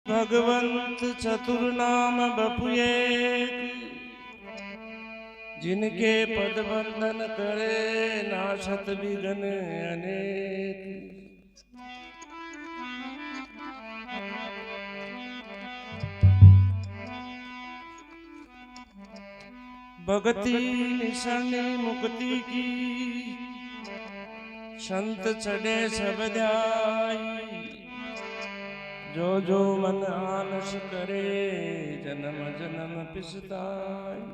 भगवंत चतुर नाम बपुए जिनके पद बंधन करे नाशत विघ्न अनेक। भक्ति निशानी मुक्ति की संत चढ़े सब ध्याई। जो जो मन आलस करे जन्म जन्म पिसताई।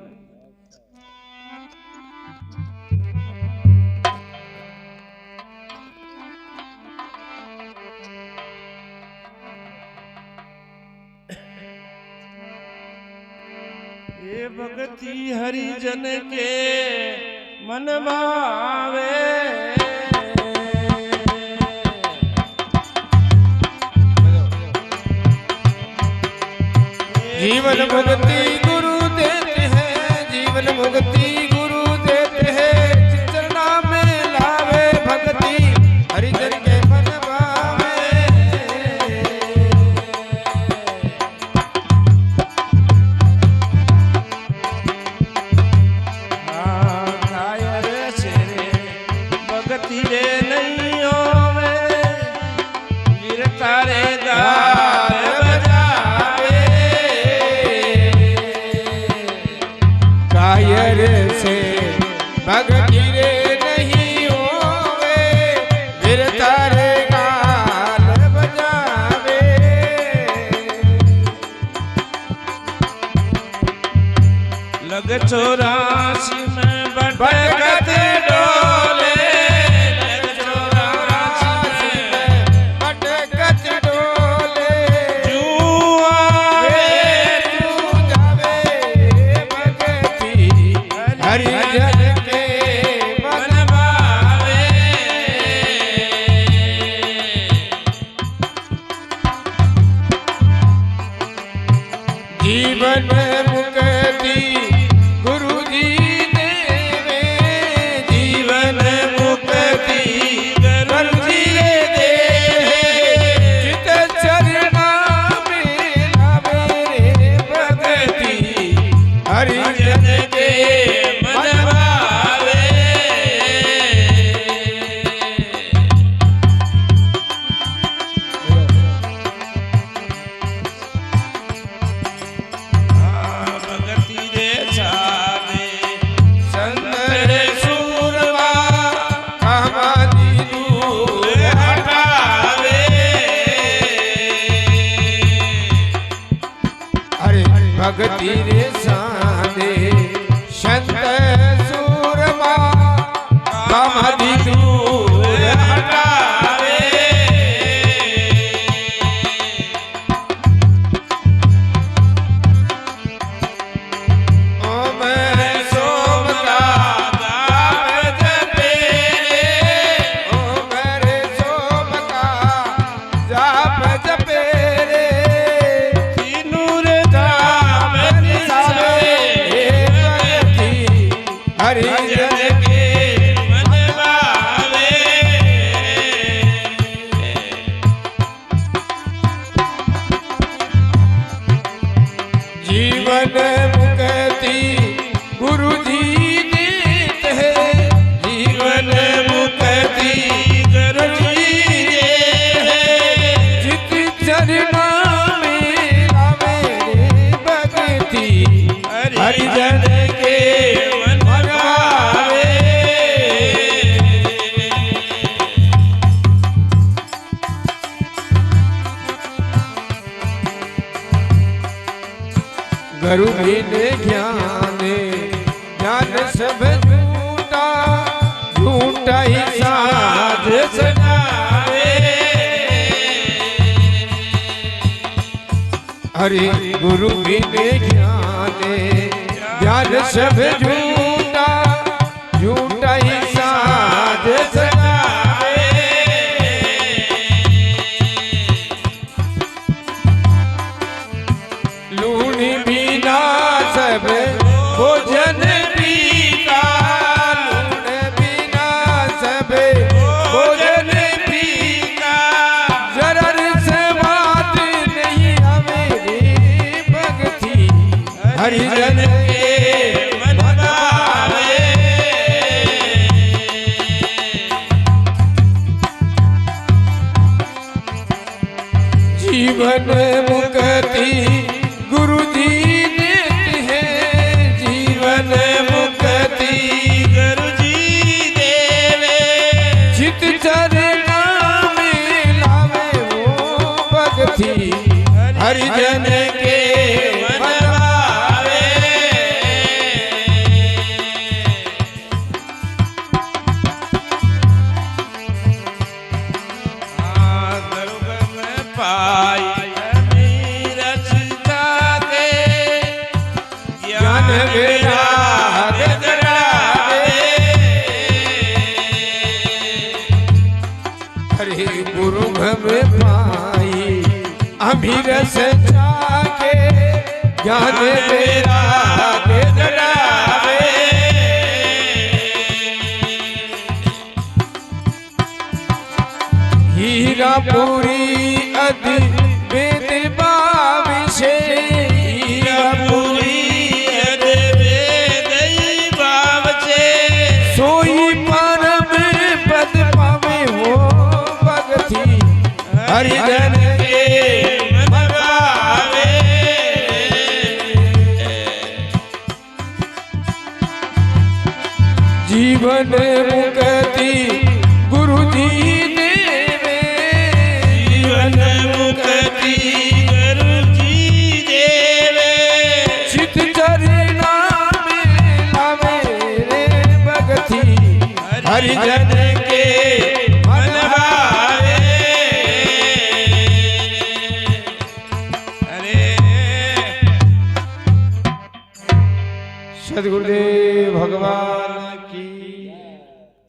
ये भक्ति हरिजन के मन भावे। जीवन मुक्ति गुरु देते हैं, जीवन मुक्ति गुरु देते हैं। चरना में लावे भक्ति हरिजन के मन भावे। कायर से भक्ति रे नहीं होवे गिरता रे दार से भक्ति रे नहीं होवे फिर तारे गाल बजावे। लग 84 में भटकते डोले। लग 84 में भटकते डोले। जू आवे जू जावे भक्ति हरिजन के मन भावे। जीवन मुक्ति गुरु जी देवे। जीवन मुक्ति गुरु जी देवे। चित चरणा में लावे रे भक्ति हरिजन के मन भावे। भगति रे छावे संत रे सूरवा कामादि दूर हटावे। अरे भक्ति रे साधे संत सूरमा कामादि दूर हटावे। ओम सोम का जाप जपे रे। ओम रे सोम का जाप जपे रे। तीनू रे जाप निसावे भक्ति हरिजन के मन भावे। जीवन मुक्ति गुरु जी देते हैं। जीवन मुक्ति गुरु जी है। चित चरणा में लावे रे भक्ति हरिजन के मन भावे। गुरु बिन ज्ञान ज्ञान सब झूठा झूठा ही साध सनावे। हरि गुरु बिन ज्ञान ज्ञान सब झूठा झूठा ही साध सनावे। लूनी बिना सब भोजन पीता। लून बिना सब भोजन पीता। जरर से बात नहीं आवे હરિજન કે મન ભાવે जीवन मुक्ति गुरु जी देते हैं जीवन मुक्ति गुरु जी देवे चित चरणा में लावे वो भक्ति हरिजन के मन भावे दुर्गम पाई अमीर चिंता के ज्ञान विराग धरावे हरे गुरु में पाई अमीर सचा के ज्ञान विराग धरावे हीरा पूरी अति वेद बाविशे हीरा पूरी अदबे दई भाव छे सोई परम पद पावे हो भक्ति हरिजन के मन भावे जीवन मुक्ति गुरु जी देवे जीवन मुक्ति गुरु जी देवे चित चरणा में लावे रे भक्ति हरिजन के मन भावे अरे सदगुरुदेव भगवान